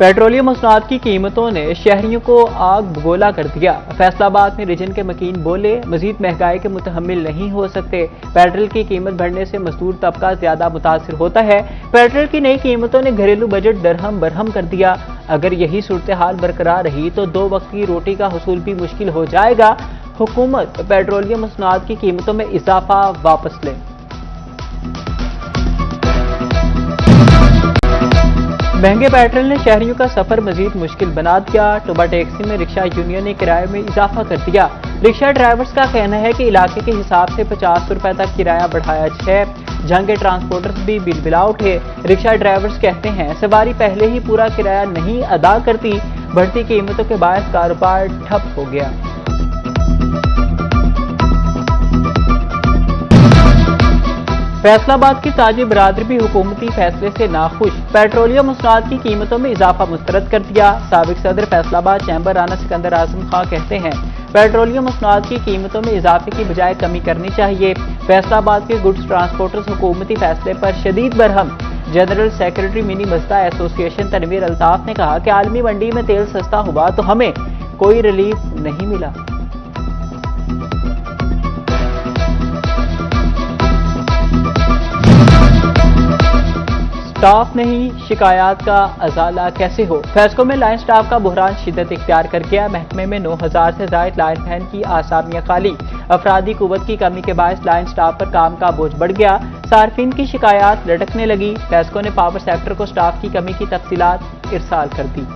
Petroleum मसनूआत की कीमतों ने शहरियों को आग बगोला कर दिया। फैसलाबाद में रीजन के मकीन बोले, मजीद महंगाई के मुतहम्मिल नहीं हो सकते। पेट्रोल की कीमत बढ़ने से मजदूर तबका ज्यादा मुतासिर होता है। पेट्रोल की नई कीमतों ने घरेलू बजट दरहम बरहम कर दिया। अगर यही सूरत हाल बरकरार रही तो 2 वक्त की रोटी का हुसूल भी मुश्किल हो जाएगा। हुकूमत पेट्रोलियम मसनूआत की कीमतों में इजाफा वापस ले। महंगे पेट्रोल ने शहरियों का सफर मजीद मुश्किल बना दिया। टोबा टैक्सी में रिक्शा यूनियन ने किराए में इजाफा कर दिया। रिक्शा ड्राइवर्स का कहना है कि इलाके के हिसाब से 50 रुपए तक किराया बढ़ाया है। जहां के ट्रांसपोर्टर्स भी बिलबिला उठे। रिक्शा ड्राइवर्स कहते हैं सवारी पहले ही पूरा किराया नहीं अदा करती। बढ़ती कीमतों के बायस कारोबार ठप हो गया। फैसलाबाद की ताजी बरादरी भी हुकूमती फैसले से नाखुश। पेट्रोलियम मसनूआत की कीमतों में इजाफा मुस्तरद कर दिया। साबिक सदर फैसलाबाद चैम्बर राना सिकंदर आजम खां कहते हैं पेट्रोलियम मसनूआत की कीमतों में इजाफे की बजाय कमी करनी चाहिए। फैसलाबाद के गुड्स ट्रांसपोर्टर्स हुकूमती फैसले पर शदीद Barham. General secretary mini मजदा association Tanveer Altaf ने कहा कि आलमी मंडी में तेल सस्ता हुआ तो हमें कोई रिलीफ नहीं मिला। स्टाफ नहीं, शिकायत का अजाला कैसे हो। फैसलों में लाइन स्टाफ का बुहरान शिद्दत इख्तियार कर गया। महकमे में 9000 से जायद लाइन मैन की आसामियां खाली। अफरादी कुव्वत की कमी के बायस लाइन स्टाफ पर काम का बोझ बढ़ गया। सार्फिन की शिकायत लटकने लगी। फैसलों ने पावर सेक्टर को स्टाफ की कमी की तफसीलात इरसाल कर दी।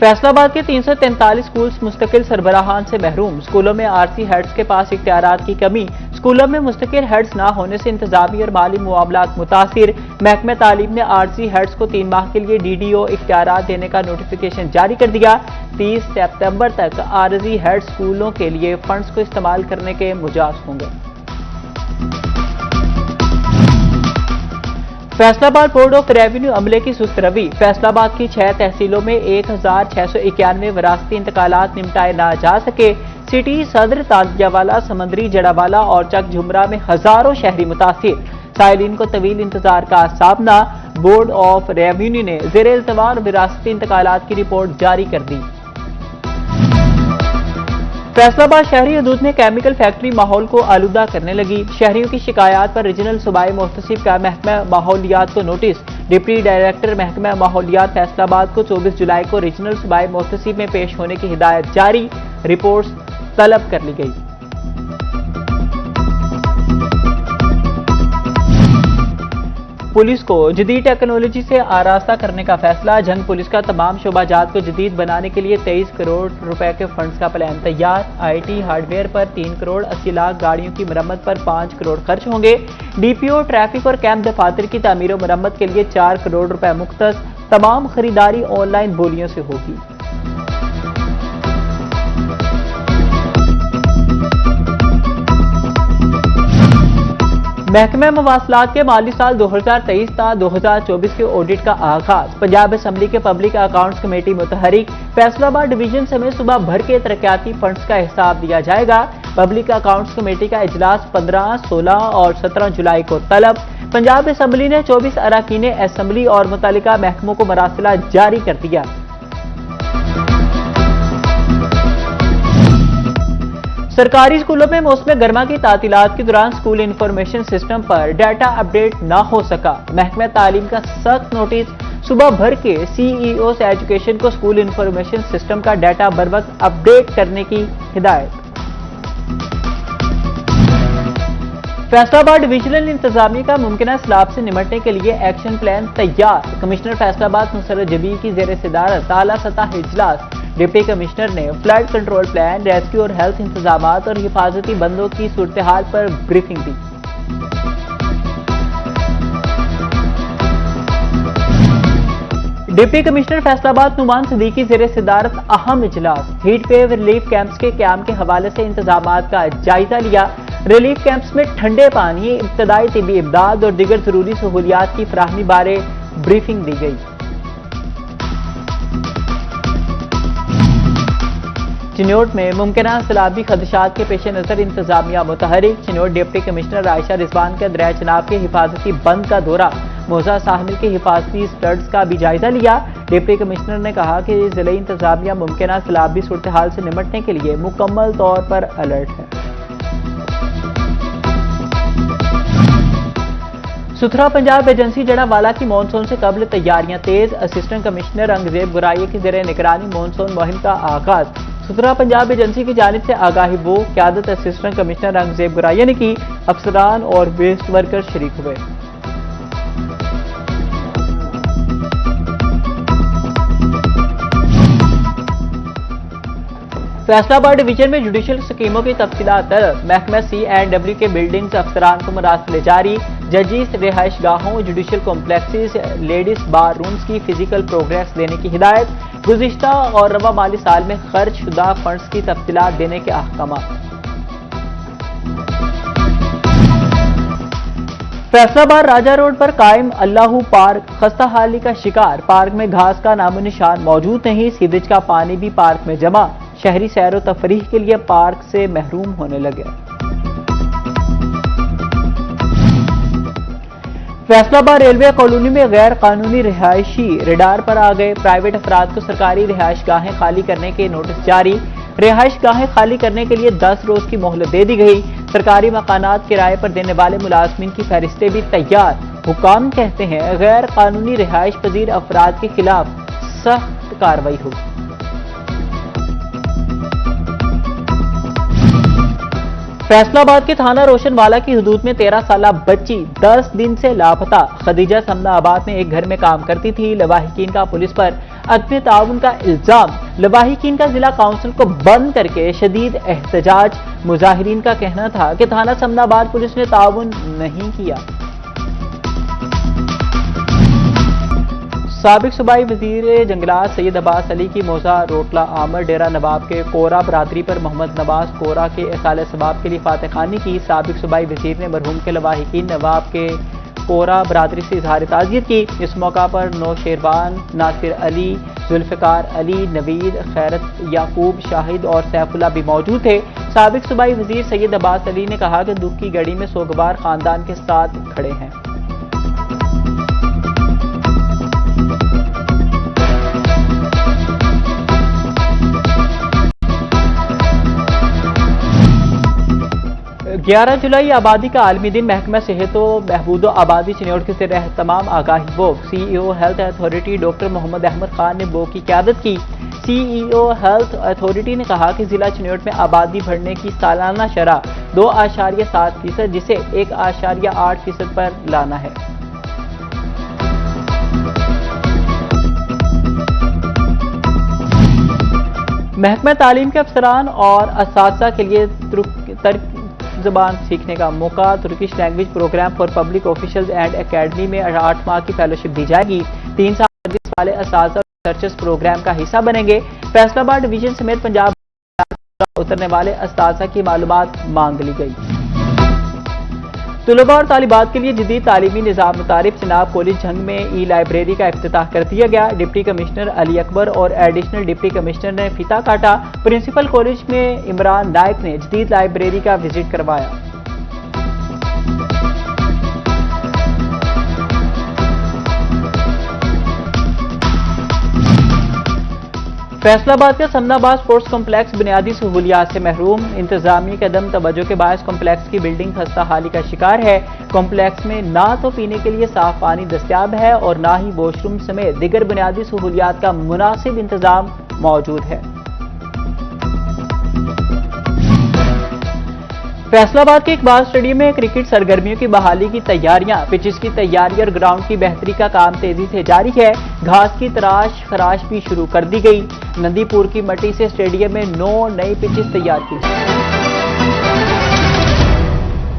फैसलाबाद के 343 स्कूल्स मुस्तकिल सरबराहान से महरूम। स्कूलों में आरसी हेड्स के पास इख्तियारात की कमी। स्कूलों में मुस्तकिल हेड्स ना होने से इंतजामी और माली मुआमलात मुतासिर। महकमे तालीम ने आरसी हेड्स को 3 माह के लिए डीडीओ इख्तियारात देने का नोटिफिकेशन जारी कर दिया। 30 सितंबर तक आरजी हेड्स स्कूलों के लिए फंड्स को इस्तेमाल करने के मुजाज होंगे। फैसलाबाद बोर्ड ऑफ रेवेन्यू अमले की सुस्त रवि। फैसलाबाद की 6 तहसीलों में 1691 वरासती इंतकालात निपटाए ना जा सके। सिटी, सदर, ताजियावाला, समंदरी, जड़ावाला और चक झुमरा में हजारों शहरी मुतासिर। साइलिन को तवील इंतजार का सामना। बोर्ड ऑफ रेवेन्यू ने ज़ेर इल्तवा विरासती इंतकालात की रिपोर्ट जारी कर दी। फैसलाबाद शहरी हदूद में केमिकल फैक्ट्री माहौल को आलूदा करने लगी। शहरियों की शिकायत पर रीजनल सूबाई मुहतसिब का महकमा माहौलियात को नोटिस। डिप्टी डायरेक्टर महकमा माहौलियात फैसलाबाद को 24 जुलाई को रीजनल सूबाई मुहतसिब में पेश होने की हिदायत जारी। रिपोर्ट्स तलब कर ली गई। पुलिस को जदीद टेक्नोलॉजी से आरास्ता करने का फैसला। जंग पुलिस का तमाम शोबाजात को जदीद बनाने के लिए 23 करोड़ रुपए के फंड्स का प्लान तैयार। आईटी हार्डवेयर पर 3 करोड़ 80 लाख, गाड़ियों की मरम्मत पर 5 करोड़ खर्च होंगे। डीपीओ, ट्रैफिक और कैंप दफातर की तामीर और मरम्मत के लिए 4 करोड़ रुपए मुख्तस। तमाम खरीदारी ऑनलाइन बोलियों से होगी। महकमा मवासलात के माली साल 2023 ता 2024 के ऑडिट का आगाज। पंजाब असम्बली के पब्लिक अकाउंट्स कमेटी मुतहरिक। फैसलाबाद डिवीजन समेत सुबह भर के तरक्याती फंड्स का हिसाब दिया जाएगा। पब्लिक अकाउंट्स कमेटी का इजलास 15, 16 और 17 जुलाई को तलब। पंजाब असम्बली ने 24 अराकीन असम्बली और मुतल्लिका महकमों को मरासिला जारी कर दिया। सरकारी स्कूलों में मौसम गर्मा की तातीलात के दौरान स्कूल इंफॉर्मेशन सिस्टम पर डाटा अपडेट ना हो सका। महकमा तालीम का सख्त नोटिस। सुबह भर के सीईओ से एजुकेशन को स्कूल इंफॉर्मेशन सिस्टम का डाटा बर वक्त अपडेट करने की हिदायत। फैसलाबाद डिविजनल इंतजामिया का मुमकिन सैलाब से निमटने के लिए एक्शन प्लान तैयार। कमिश्नर फैसलाबाद मुसर्रत जबीर की ज़ेर सदारत आला सतह इजलास। डिप्टी कमिश्नर ने फ्लड कंट्रोल प्लान, रेस्क्यू और हेल्थ इंतजामात और हिफाजती बंदों की सूरत हाल पर ब्रीफिंग दी। डिप्टी कमिश्नर फैसलाबाद नुमान सिद्दीकी ज़ेर सदारत अहम इजलास। हीट वेव रिलीफ कैंप्स के क्याम के हवाले से इंतजामात का जायजा लिया। रिलीफ कैंप्स में ठंडे पानी, इब्तदाई तिबी इमदाद और दीगर जरूरी सहूलियात की फराहमी बारे ब्रीफिंग दी गई। چنوٹ میں ممکنہ سیلابی خدشات کے پیش نظر انتظامیہ متحرک۔ چنوٹ ڈپٹی کمشنر عائشہ رضوان کا دریائے چناب کے حفاظتی بند کا دورہ، موزہ ساحل کے حفاظتی سٹرڈز کا بھی جائزہ لیا۔ ڈپٹی کمشنر نے کہا کہ ضلعی انتظامیہ ممکنہ سیلابی صورتحال سے نمٹنے کے لیے مکمل طور پر الرٹ ہے۔ ستھرا پنجاب ایجنسی جڑاوالا کی مانسون سے قبل تیاریاں تیز، اسسٹنٹ کمشنر انگزیب گرائیے کی زیر نگرانی مانسون مہم کا آغاز۔ ستھرا پنجاب ایجنسی کی جانب سے آگاہی وہ قیادت اسسٹنٹ کمشنر انگزیب گرائیے نے کی، افسران اور ویسٹ ورکر شریک ہوئے۔ فیصلہ آباد ڈویژن میں جوڈیشل اسکیموں کی تفصیلات طلب، محکمہ C&W کے بلڈنگز افسران کو مراسلے جاری، ججز رہائش گاہوں، جوڈیشل کمپلیکسز، لیڈیز بار رومز کی فزیکل پروگریس دینے کی ہدایت، گزشتہ اور رواں مالی سال میں خرچ شدہ فنڈز کی تفصیلات دینے کے احکامات۔ فیصلہ آباد راجہ روڈ پر قائم اللہ پارک خستہ حالی کا شکار، پارک میں گھاس کا نام و نشان موجود نہیں، سیوریج کا پانی بھی پارک میں جمع، شہری سیر و تفریح کے لیے پارک سے محروم ہونے لگے۔ فیصلہ آباد ریلوے کالونی میں غیر قانونی رہائشی ریڈار پر آ گئے، پرائیویٹ افراد کو سرکاری رہائش گاہیں خالی کرنے کے نوٹس جاری، رہائش گاہیں خالی کرنے کے لیے 10 روز کی مہلت دے دی گئی، سرکاری مکانات کرائے پر دینے والے ملازمین کی فہرستیں بھی تیار، حکام کہتے ہیں غیر قانونی رہائش پذیر افراد کے خلاف سخت کارروائی ہوگی۔ فیصلہ آباد کے تھانہ روشن والا کی حدود میں 13 سالہ بچی 10 دن سے لاپتہ، خدیجہ سمنا آباد میں ایک گھر میں کام کرتی تھی، لواحقین کا پولیس پر عدم تعاون کا الزام، لواحقین کا ضلع کونسل کو بند کر کے شدید احتجاج، مظاہرین کا کہنا تھا کہ تھانہ سمنا آباد پولیس نے تعاون نہیں کیا۔ سابق صوبائی وزیر جنگلات سید عباس علی کی موزہ روٹلہ آمر ڈیرہ نواب کے کورا برادری پر محمد نواز کورا کے احصال ثواب کے لیے فاتح خوانی کی، سابق صوبائی وزیر نے مرحوم کے لواحقین نواب کے کورا برادری سے اظہار تعزیت کی۔ اس موقع پر نوشیروان، ناصر علی، ذوالفقار علی، نوید، خیرت یعقوب، شاہد اور سیف اللہ بھی موجود تھے۔ سابق صوبائی وزیر سید عباس علی نے کہا کہ دکھ کی گھڑی میں سوگوار خاندان کے ساتھ کھڑے ہیں۔ گیارہ جولائی آبادی کا عالمی دن، محکمہ صحت و بہبود و آبادی چنوٹ کے زیر اہتمام آگاہی بوگ، CEO health authority doctor Muhammad Ahmad Khan نے بوگ کی قیادت کی۔ CEO ہیلتھ اتھارٹی نے کہا کہ ضلع چنوٹ میں آبادی بڑھنے کی سالانہ شرح 2.7%، جسے 1.8% پر لانا ہے۔ محکمہ تعلیم کے افسران اور اساتذہ کے لیے ترک زبان سیکھنے کا موقع، Turkish language program for public officials and academy میں 8 ماہ کی فیلوشپ دی جائے گی، 3 سال سروس والے اساتذہ اور ریسرچرز پروگرام کا حصہ بنیں گے۔ فیصلہ آباد ڈویژن سمیت پنجاب اترنے والے اساتذہ کی معلومات مانگ لی گئی۔ طلباء اور طالبات کے لیے جدید تعلیمی نظام متعارف، چناب کالج جھنگ میں ای لائبریری کا افتتاح کر دیا گیا، ڈپٹی کمشنر علی اکبر اور ایڈیشنل ڈپٹی کمشنر نے فیتا کاٹا، پرنسپل کالج میں عمران نائک نے جدید لائبریری کا وزٹ کروایا۔ فیصلہ آباد کا سمنا آباد اسپورٹس کمپلیکس بنیادی سہولیات سے محروم، انتظامیہ کے عدم توجہ کے باعث کمپلیکس کی بلڈنگ خستہ حالی کا شکار ہے۔ کمپلیکس میں نہ تو پینے کے لیے صاف پانی دستیاب ہے اور نہ ہی واش روم سمیت دیگر بنیادی سہولیات کا مناسب انتظام موجود ہے۔ فیصلہ آباد کے اقبال اسٹیڈیم میں کرکٹ سرگرمیوں کی بحالی کی تیاریاں، پچز کی تیاری اور گراؤنڈ کی بہتری کا کام تیزی سے جاری ہے، گھاس کی تراش خراش بھی شروع کر دی گئی، نندی پور کی مٹی سے اسٹیڈیم میں 9 نئی پچز تیار کی۔